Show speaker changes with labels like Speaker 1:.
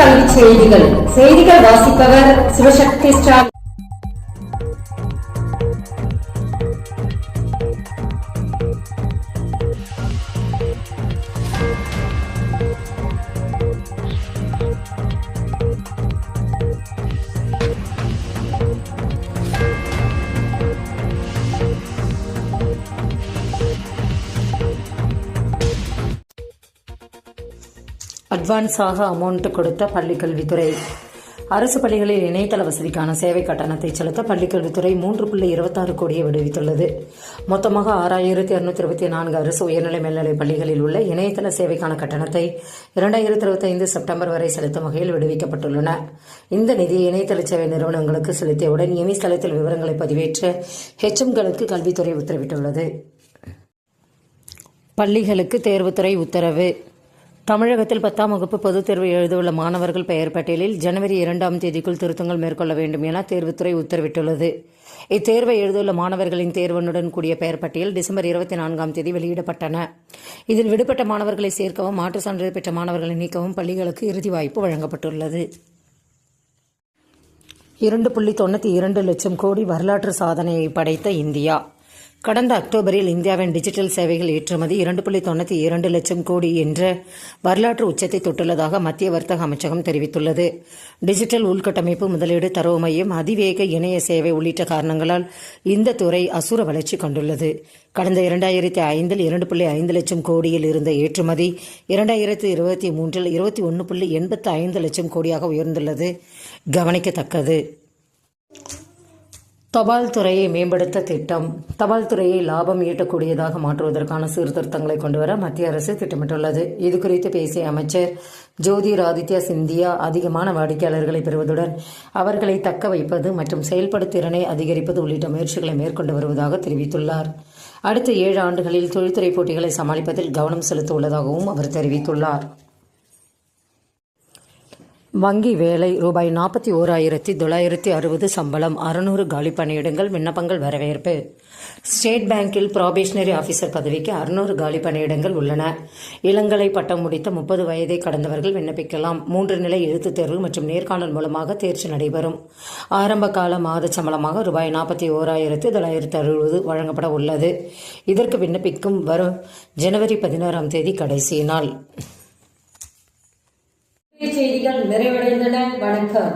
Speaker 1: கல்வி செய்திகள் வாசிப்பவர் சிவசக்தி ஸ்டாலின்.
Speaker 2: அட்வான்ஸாக அமௌண்ட் கொடுத்த பள்ளிக்கல்வித்துறை. அரசு பள்ளிகளில் இணையதள வசதிக்கான சேவை கட்டணத்தை செலுத்த பள்ளிக்கல்வித்துறை 3.26 கோடியை விடுவித்துள்ளது. மொத்தமாக 6,224 அரசு உயர்நிலை மேல்நிலைப் பள்ளிகளில் உள்ள இணையதள சேவைக்கான கட்டணத்தை 2025 செப்டம்பர் வரை செலுத்தும் வகையில் விடுவிக்கப்பட்டுள்ளன. இந்த நிதியை இணையதள சேவை நிறுவனங்களுக்கு செலுத்தியவுடன் இணையதளத்தில் விவரங்களை பதிவேற்ற HMகளுக்கு கல்வித்துறை உத்தரவிட்டுள்ளது. பள்ளிகளுக்கு தேர்வுத்துறை உத்தரவு. தமிழகத்தில் 10ஆம் வகுப்பு பொதுத் தேர்வு எழுதவுள்ள மாணவர்கள் பெயர் பட்டியலில் ஜனவரி 2ஆம் தேதிக்குள் திருத்தங்கள் மேற்கொள்ள வேண்டும் என தேர்வுத்துறை உத்தரவிட்டுள்ளது. இத்தேர்வை எழுதவுள்ள மாணவர்களின் தேர்வெண்ணுடன் கூடிய பெயர் பட்டியல் டிசம்பர் 24ஆம் தேதி வெளியிடப்பட்டன. இதில் விடுபட்ட மாணவர்களை சேர்க்கவும் மாற்று சான்றிதழ் பெற்ற மாணவர்களை நீக்கவும் பள்ளிகளுக்கு இறுதி வாய்ப்பு வழங்கப்பட்டுள்ளது. 2.92 லட்சம் கோடி வரலாற்று சாதனையை படைத்த இந்தியா. கடந்த அக்டோபரில் இந்தியாவின் டிஜிட்டல் சேவைகள் ஏற்றுமதி 2.92 லட்சம் கோடி என்ற வரலாற்று உச்சத்தை தொட்டுள்ளதாக மத்திய வர்த்தக அமைச்சகம் தெரிவித்துள்ளது. டிஜிட்டல் உள்கட்டமைப்பு, முதலீடு, தரவு மையம், அதிவேக இணைய சேவை உள்ளிட்ட காரணங்களால் இந்த துறை அசுர வளர்ச்சி கண்டுள்ளது. கடந்த 2005இல் 2.5 லட்சம் கோடியில் இருந்த ஏற்றுமதி 2023இல் 21.85 லட்சம் கோடியாக உயர்ந்துள்ளது கவனிக்கத்தக்கது. தபால் துறையை மேம்படுத்த திட்டம். தபால் துறையை லாபம் ஈட்டக்கூடியதாக மாற்றுவதற்கான சீர்திருத்தங்களை கொண்டுவர மத்திய அரசு திட்டமிட்டுள்ளது. இதுகுறித்து பேசிய அமைச்சர் ஜோதிராதித்யா சிந்தியா, அதிகமான வாடிக்கையாளர்களை பெறுவதுடன் அவர்களை தக்க வைப்பது மற்றும் செயல்படுத்திறனை அதிகரிப்பது உள்ளிட்ட முயற்சிகளை மேற்கொண்டு வருவதாக தெரிவித்துள்ளார். அடுத்த 7 ஆண்டுகளில் தொழில்துறை போட்டிகளை சமாளிப்பதில் கவனம் செலுத்த உள்ளதாகவும் அவர் தெரிவித்துள்ளார். வங்கி வேலை ரூபாய் 41,960 சம்பளம், 600 காலி பணியிடங்கள், விண்ணப்பங்கள் வரவேற்பு. ஸ்டேட் பேங்கில் ப்ராபேஷனரி ஆபீசர் பதவிக்கு 600 காலி பணியிடங்கள் உள்ளன. இளங்கலை பட்டம் முடித்த 30 வயதை கடந்தவர்கள் விண்ணப்பிக்கலாம். 3 நிலை எழுத்துத் தேர்வு மற்றும் நேர்காணல் மூலமாக தேர்ச்சி நடைபெறும். ஆரம்ப கால மாத சம்பளமாக ரூபாய் 41,960 வழங்கப்பட உள்ளது. இதற்கு விண்ணப்பிக்கும் வரும் ஜனவரி 16ஆம் தேதி கடைசி நாள்.
Speaker 1: செய்திகள் நிறைவடைந்தன. வணக்கம்.